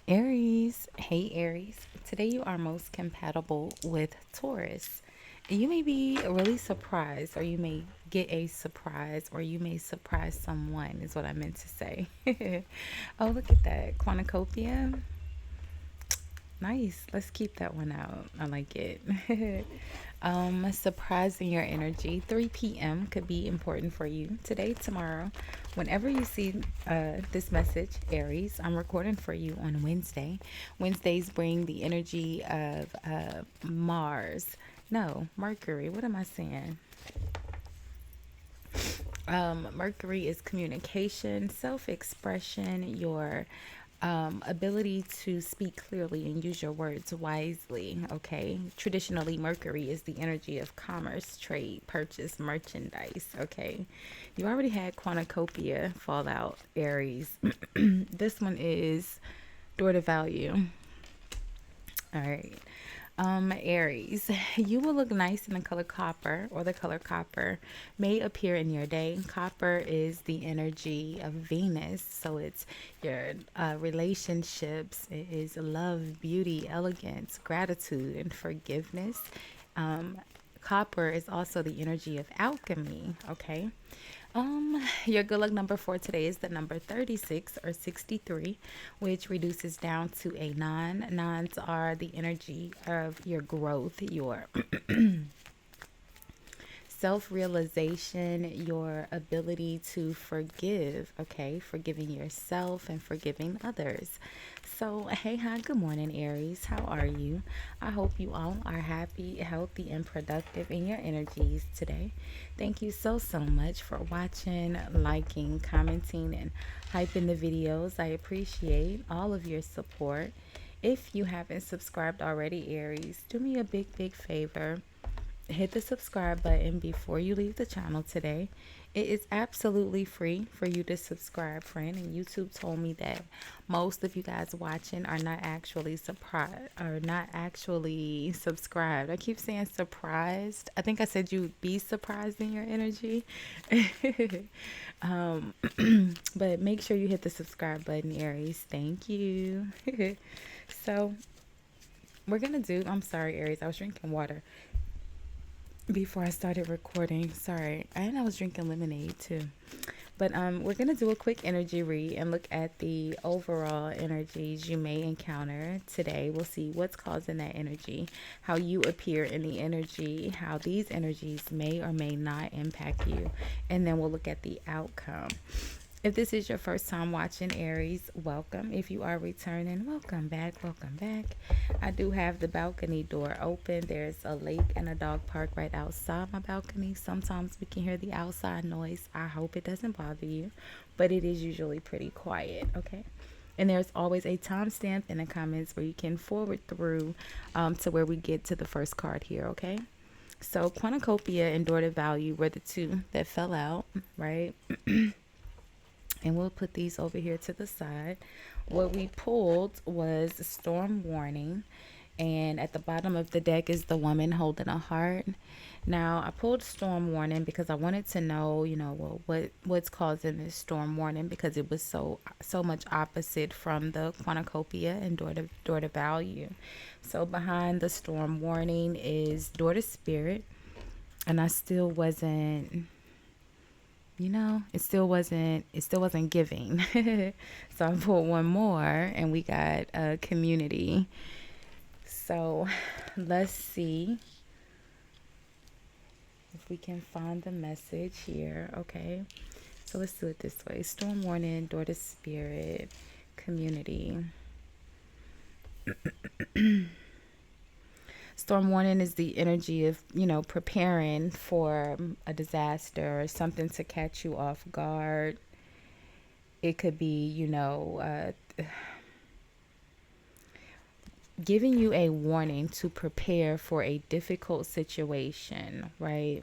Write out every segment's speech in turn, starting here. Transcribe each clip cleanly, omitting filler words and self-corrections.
Aries, hey Aries. Today you are most compatible with Taurus. You may be really surprised, or you may get a surprise, or you may surprise someone, is what I meant to say. Oh, look at that. Cornucopia. Nice. Let's keep that one out. I like it. Surprising your energy. 3 p.m. could be important for you today, tomorrow. Whenever you see this message, Aries, I'm recording for you on Wednesday. Wednesdays bring the energy of Mars. No, Mercury. What am I saying? Mercury is communication, self expression, your ability to speak clearly and use your words wisely. Okay. Traditionally, Mercury is the energy of commerce, trade, purchase, merchandise. Okay. You already had Cornucopia fallout, Aries. This one is door to value. All right. Aries, you will look nice in the color copper, or the color copper may appear in your day. Copper is the energy of Venus, so it's your relationships, it is love, beauty, elegance, gratitude, and forgiveness. Um, Copper is also the energy of alchemy, okay? Your good luck number for today is the number 36 or 63, which reduces down to a 9. Nines are the energy of your growth, your self realization, your ability to forgive, okay? Forgiving yourself and forgiving others. So, hey, hi, good morning, Aries. How are you? I hope you all are happy, healthy, and productive in your energies today. Thank you so much for watching, liking, commenting, and hyping the videos. I appreciate all of your support. If you haven't subscribed already, Aries, do me a big favor, hit the subscribe button before you leave the channel today. It is absolutely free for you to subscribe, friend. And YouTube told me that most of you guys watching are not actually surprised, are not actually subscribed. I keep saying surprised. I think I said you'd be surprised in your energy. um, but make sure you hit the subscribe button, Aries. Thank you. So we're gonna do. I'm sorry, Aries. I was drinking water before I started recording. Sorry. And I was drinking lemonade too. But we're gonna do a quick energy read and look at the overall energies you may encounter today. We'll see what's causing that energy, how you appear in the energy, how these energies may or may not impact you, and then we'll look at the outcome. If this is your first time watching, Aries, welcome. If you are returning, welcome back. Welcome back. I do have the balcony door open. There's a lake and a dog park right outside my balcony. Sometimes we can hear the outside noise. I hope it doesn't bother you, but it is usually pretty quiet, okay? And there's always a timestamp in the comments where you can forward through to where we get to the first card here, okay? So, Cornucopia and Door to Value were the two that fell out, right? And we'll put these over here to the side. What we pulled was storm warning, and at the bottom of the deck is the woman holding a heart. Now I pulled storm warning because I wanted to know, well, what's causing this storm warning, because it was so much opposite from the cornucopia and door to value. So behind the storm warning is door to spirit, and I still wasn't, it still wasn't giving. So I pulled one more and we got a community. So let's see if we can find the message here. Okay, so let's do it this way: storm warning, door to spirit, community. Storm warning is the energy of, preparing for a disaster or something to catch you off guard. It could be, giving you a warning to prepare for a difficult situation, right?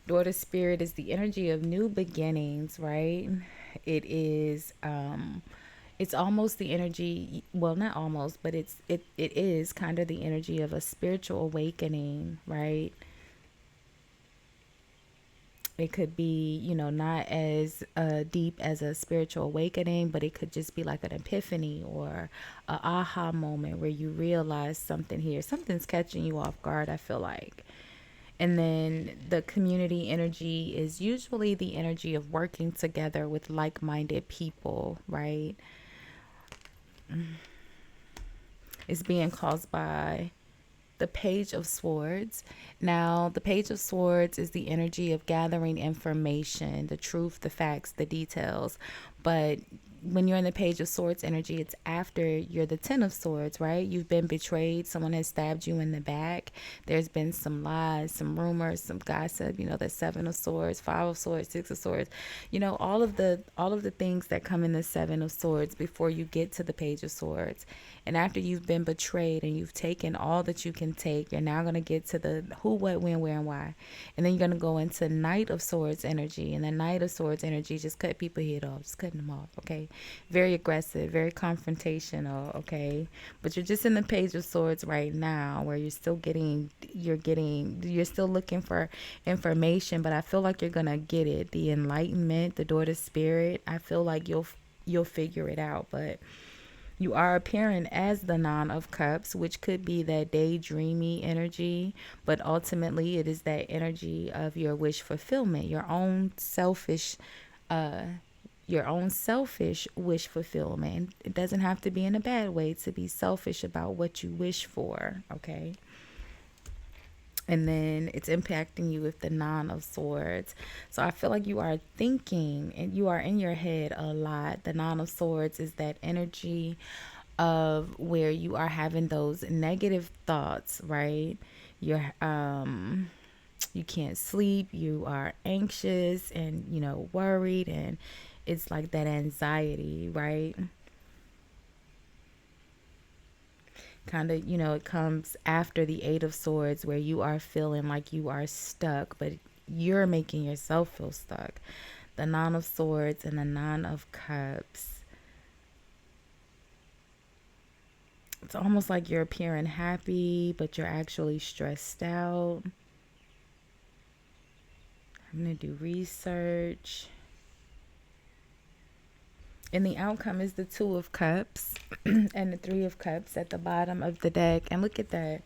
Daughter spirit is the energy of new beginnings, right? It is it's almost the energy, well, not almost, but it is kind of the energy of a spiritual awakening, right? It could be, not as deep as a spiritual awakening, but it could just be like an epiphany or a aha moment where you realize something here. Something's catching you off guard, I feel like. And then the community energy is usually the energy of working together with like minded people, right? It's being caused by the Page of Swords. Now, the Page of Swords is the energy of gathering information, the truth, the facts, the details. But when you're in the Page of Swords energy, it's after you're the Ten of Swords, right? You've been betrayed. Someone has stabbed you in the back. There's been some lies, some rumors, some gossip. The Seven of Swords, Five of Swords, Six of Swords. All of the things that come in the Seven of Swords before you get to the Page of Swords. And after you've been betrayed and you've taken all that you can take, you're now going to get to the who, what, when, where, and why. And then you're going to go into Knight of Swords energy. And the Knight of Swords energy, just cut people head off, just cutting them off, okay? Very aggressive, very confrontational, okay? But you're just in the Page of Swords right now where you're still looking for information, but I feel like you're going to get it. The enlightenment, the door to spirit, I feel like you'll figure it out, but you are appearing as the Nine of Cups, which could be that daydreamy energy, but ultimately it is that energy of your wish fulfillment, your own selfish wish fulfillment. It doesn't have to be in a bad way to be selfish about what you wish for, okay? And then it's impacting you with the Nine of Swords. So I feel like you are thinking and you are in your head a lot. The Nine of Swords is that energy of where you are having those negative thoughts, right? You can't sleep, you are anxious and worried, and it's like that anxiety, right? Kind of, it comes after the Eight of Swords where you are feeling like you are stuck, but you're making yourself feel stuck. The Nine of Swords and the Nine of Cups. It's almost like you're appearing happy, but you're actually stressed out. I'm going to do research. And the outcome is the Two of Cups and the Three of Cups at the bottom of the deck. And look at that.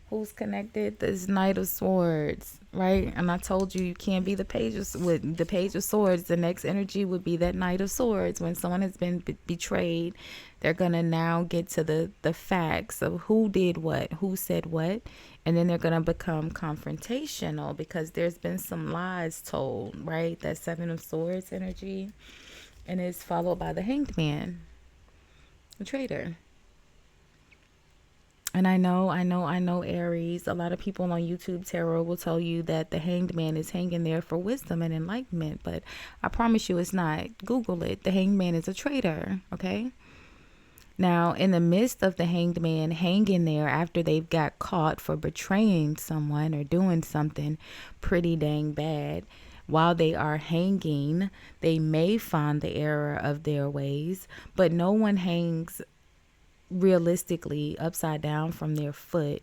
Who's connected? This Knight of Swords, right? And I told you can't be the Page of Swords. The next energy would be that Knight of Swords. When someone has been betrayed, they're going to now get to the facts of who did what, who said what. And then they're going to become confrontational because there's been some lies told, right? That Seven of Swords energy. And it's followed by the Hanged Man, the traitor. And I know, Aries. A lot of people on YouTube tarot will tell you that the Hanged Man is hanging there for wisdom and enlightenment, but I promise you it's not. Google it. The Hanged Man is a traitor, okay? Now, in the midst of the Hanged Man hanging there after they've got caught for betraying someone or doing something pretty dang bad, while they are hanging, they may find the error of their ways, but no one hangs realistically upside down from their foot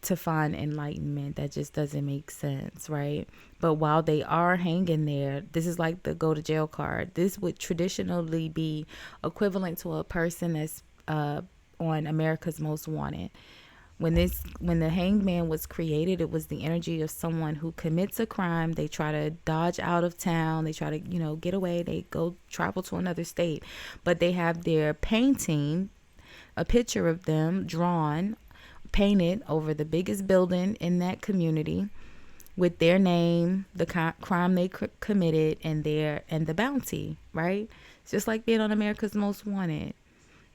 to find enlightenment. That just doesn't make sense, right? But while they are hanging there, this is like the go to jail card. This would traditionally be equivalent to a person that's on America's Most Wanted. When the Hanged Man was created, it was the energy of someone who commits a crime. They try to dodge out of town. They try to, get away. They go travel to another state. But they have their painting, a picture of them drawn, painted over the biggest building in that community with their name, the crime they committed, and the bounty, right? It's just like being on America's Most Wanted.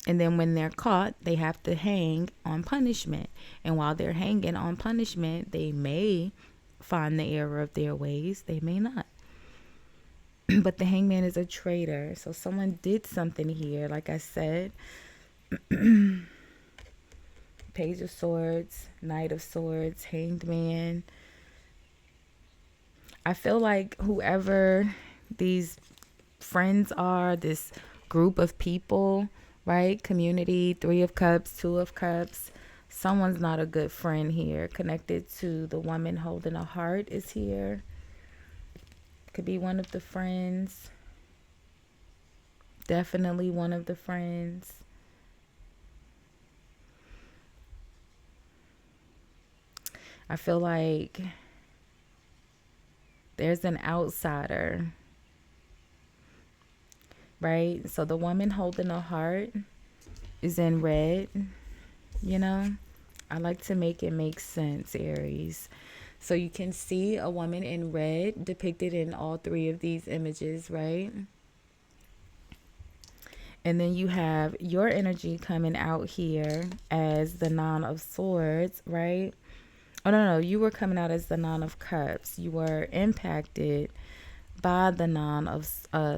And then when they're caught, they have to hang on punishment. And while they're hanging on punishment, they may find the error of their ways. They may not. But the Hangman is a traitor. So someone did something here. Like I said, Page of Swords, Knight of Swords, Hanged Man. I feel like whoever these friends are, this group of people, right? Community, Three of Cups, Two of Cups. Someone's not a good friend here. Connected to the woman holding a heart is here. Could be one of the friends. Definitely one of the friends. I feel like there's an outsider, right? So the woman holding a heart is in red, you know? I like to make it make sense, Aries. So you can see a woman in red depicted in all three of these images, right? And then you have your energy coming out here as the Nine of Swords, right? Oh, no, you were coming out as the Nine of Cups. You were impacted by the Nine of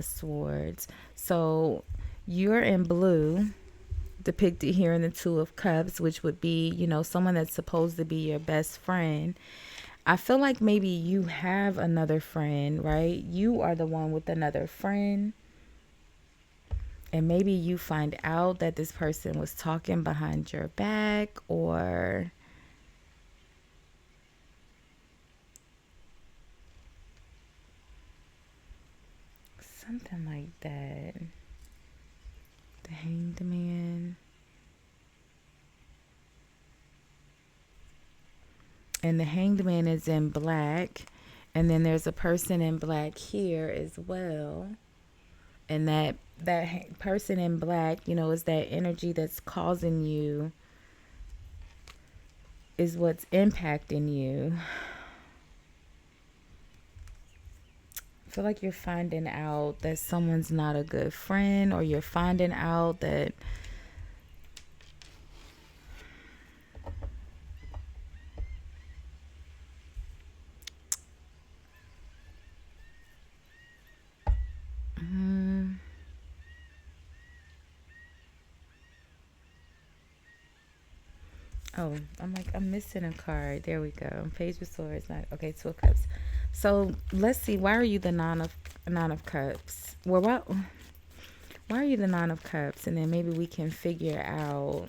Swords. So you're in blue, depicted here in the Two of Cups, which would be, you know, someone that's supposed to be your best friend. I feel like maybe you have another friend, right? You are the one with another friend. And maybe you find out that this person was talking behind your back, or something like that. The Hanged Man. And the Hanged Man is in black. And then there's a person in black here as well. And that person in black, you know, is that energy that's causing you, is what's impacting you. I feel like you're finding out that someone's not a good friend, or you're finding out that oh, I'm missing a card. There we go. Page of Swords. Not okay. Two of Cups. So let's see. Why are you the Nine of Cups? Well, why are you the Nine of Cups? And then maybe we can figure out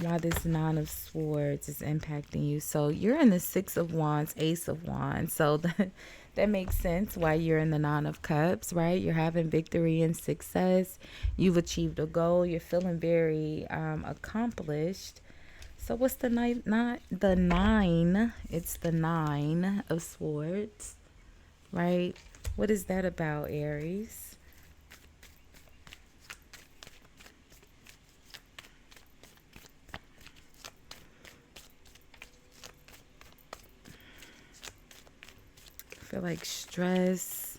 why this Nine of Swords is impacting you. So you're in the Six of Wands, Ace of Wands. So that makes sense why you're in the Nine of Cups, right? You're having victory and success. You've achieved a goal. You're feeling very accomplished. So what's the nine? Not the nine. It's the Nine of Swords, right? What is that about, Aries? I feel like stress.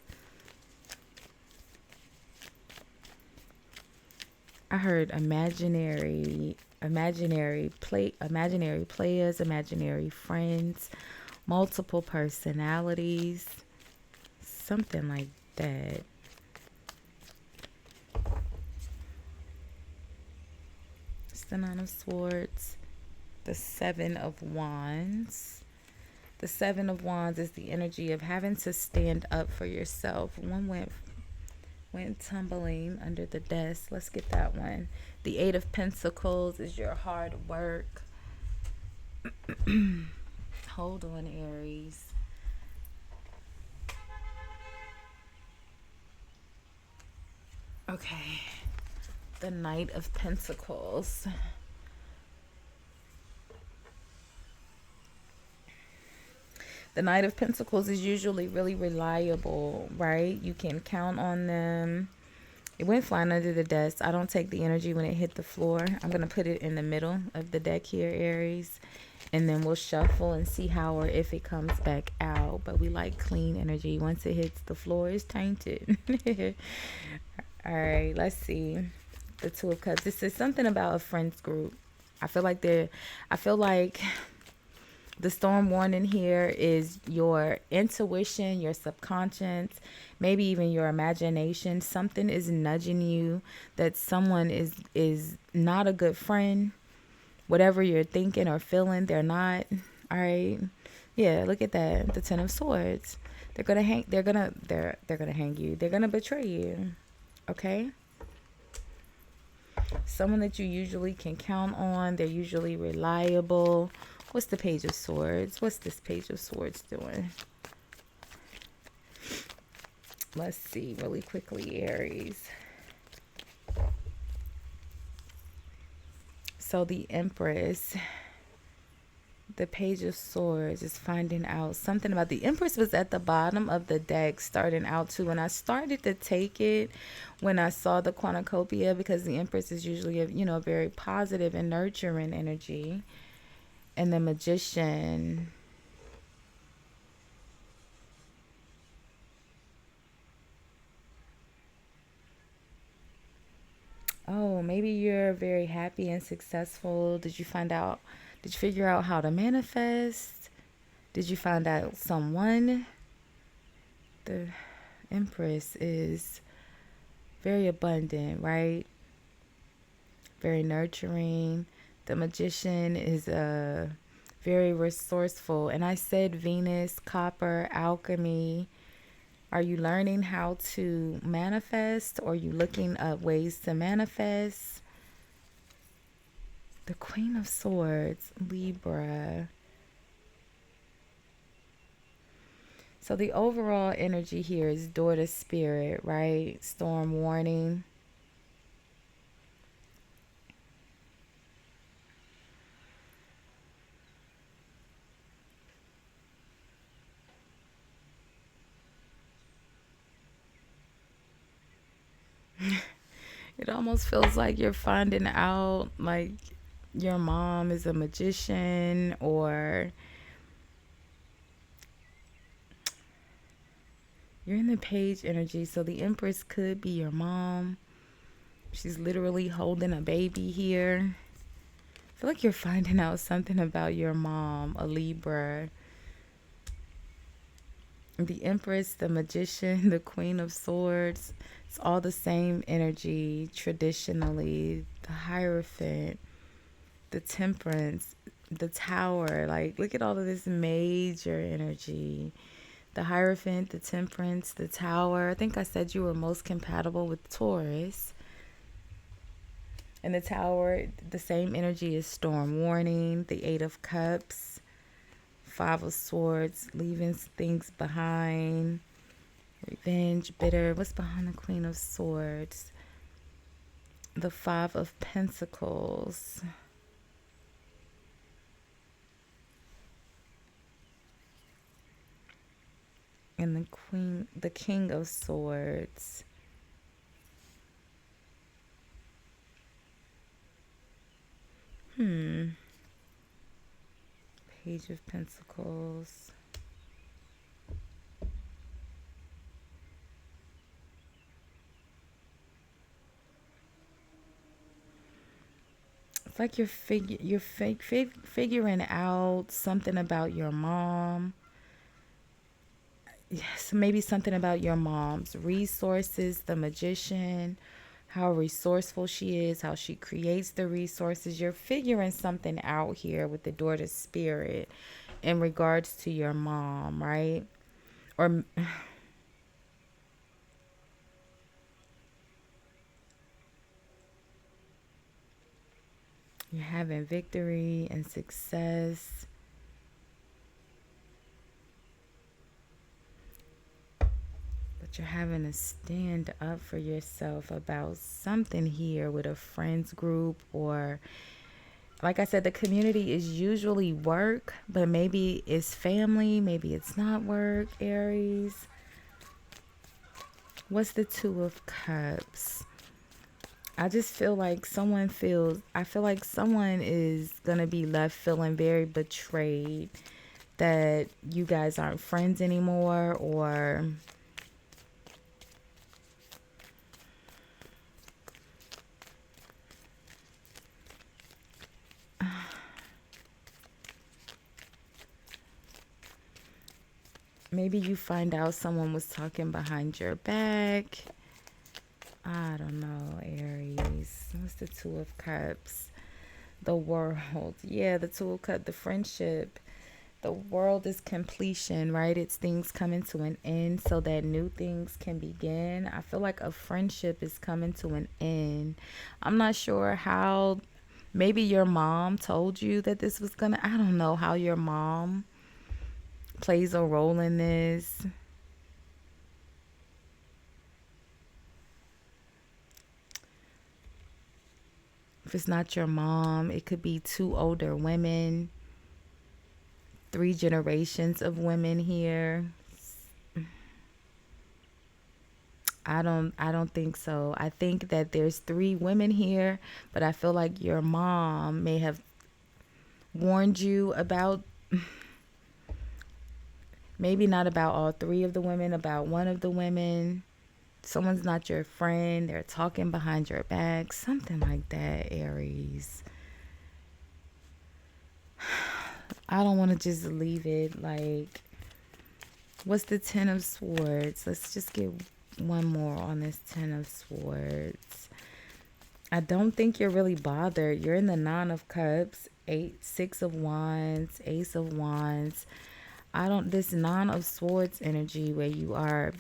I heard imaginary players, imaginary friends, multiple personalities, something like that. It's the Nine of Swords, the Seven of Wands. The Seven of Wands is the energy of having to stand up for yourself. One went tumbling under the desk. Let's get that one. The Eight of Pentacles is your hard work. Hold on, Aries. Okay. The Knight of Pentacles. The Knight of Pentacles is usually really reliable, right? You can count on them. It went flying under the desk. I don't take the energy when it hit the floor. I'm going to put it in the middle of the deck here, Aries. And then we'll shuffle and see how or if it comes back out. But we like clean energy. Once it hits the floor, it's tainted. All right, let's see. The Two of Cups. This is something about a friends group. I feel like the storm warning here is your intuition, your subconscious, maybe even your imagination. Something is nudging you that someone is not a good friend. Whatever you're thinking or feeling, they're not. All right. Yeah, look at that. The Ten of Swords. They're gonna hang you. They're gonna betray you. Okay? Someone that you usually can count on. They're usually reliable. What's the Page of Swords? What's this Page of Swords doing? Let's see really quickly, Aries. So the Empress, the Page of Swords is finding out something about the Empress was at the bottom of the deck starting out too. And I started to take it when I saw the cornucopia because the Empress is usually a very positive and nurturing energy. And the Magician, oh, maybe you're very happy and successful. Did you figure out how to manifest? Did you find out someone? The Empress is very abundant, right? Very nurturing. The Magician is very resourceful. And I said Venus, copper, alchemy. Are you learning how to manifest, or are you looking up ways to manifest? The Queen of Swords, Libra. So the overall energy here is daughter spirit, right? Storm warning. It almost feels like you're finding out like your mom is a magician, or you're in the page energy. So the Empress could be your mom. She's literally holding a baby here. I feel like you're finding out something about your mom, a Libra. The Empress, the Magician, the Queen of Swords. It's all the same energy traditionally. The Hierophant, the Temperance, the Tower. Like, look at all of this major energy. The Hierophant, the Temperance, the Tower. I think I said you were most compatible with Taurus. And the Tower, the same energy as Storm Warning, the Eight of Cups, Five of Swords, leaving things behind, revenge, bitter. What's behind the Queen of Swords? The Five of Pentacles. And the King of Swords. Page of Pentacles. It's like figuring out something about your mom. Yes, maybe something about your mom's resources, the Magician, how resourceful she is, how she creates the resources. You're figuring something out here with the daughter spirit in regards to your mom, right? Or you're having victory and success. But you're having to stand up for yourself about something here with a friends group, or like I said, the community is usually work, but maybe it's family, maybe it's not work, Aries. What's the Two of Cups? I feel like someone is going to be left feeling very betrayed that you guys aren't friends anymore, or maybe you find out someone was talking behind your back. I don't know, Aries. What's the Two of Cups? The World. Yeah, the Two of Cups, the friendship. The world is completion, right? It's things coming to an end so that new things can begin. I feel like a friendship is coming to an end. I'm not sure how. Maybe your mom told you that this was gonna. I don't know how your mom plays a role in this. If it's not your mom, it could be two older women, three generations of women here. I don't think so. I think that there's three women here, but I feel like your mom may have warned you about, maybe not about all three of the women, about one of the women. Someone's not your friend. They're talking behind your back. Something like that, Aries. I don't want to just leave it like, what's the Ten of Swords? Let's just get one more on this Ten of Swords. I don't think you're really bothered. You're in the Nine of Cups, Six of Wands, Ace of Wands. This Nine of Swords energy where you are,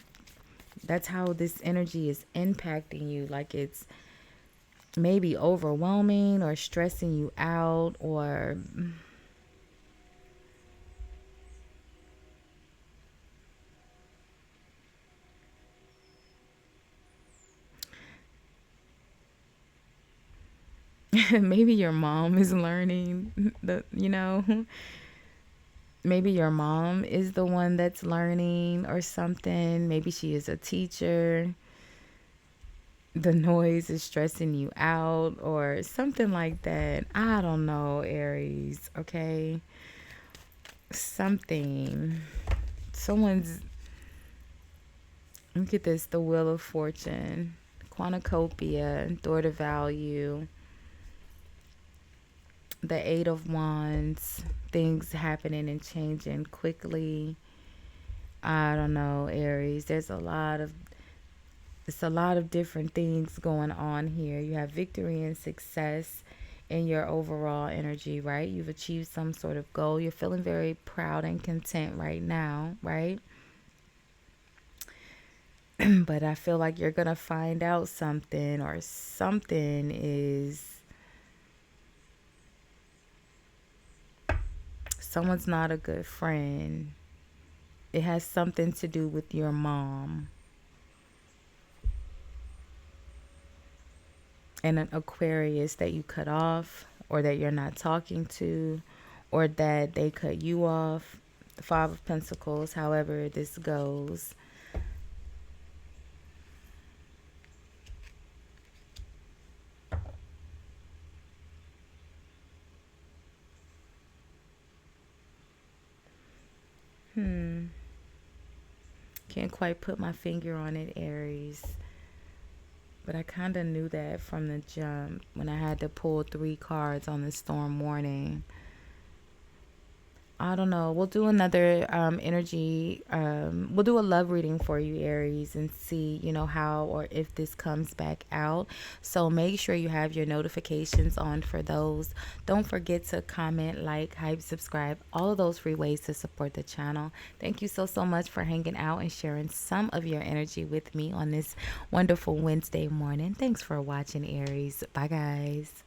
that's how this energy is impacting you. Like it's maybe overwhelming or stressing you out, or maybe your mom is learning maybe your mom is the one that's learning or something. Maybe she is a teacher. The noise is stressing you out or something like that. I don't know, Aries. Okay. Something. Someone's, look at this, the Wheel of Fortune, Cornucopia, Door to Value, the Eight of Wands, things happening and changing quickly. I don't know, Aries. It's a lot of different things going on here. You have victory and success in your overall energy, right? You've achieved some sort of goal. You're feeling very proud and content right now, right? But I feel like you're going to find out something, or something is, someone's not a good friend. It has something to do with your mom and an Aquarius that you cut off, or that you're not talking to, or that they cut you off. The Five of Pentacles, however this goes. Can't quite put my finger on it, Aries. But I kind of knew that from the jump when I had to pull three cards on the storm warning. I don't know. We'll do another energy. We'll do a love reading for you, Aries, and see, how or if this comes back out. So make sure you have your notifications on for those. Don't forget to comment, like, hype, subscribe. All of those free ways to support the channel. Thank you so much for hanging out and sharing some of your energy with me on this wonderful Wednesday morning. Thanks for watching, Aries. Bye, guys.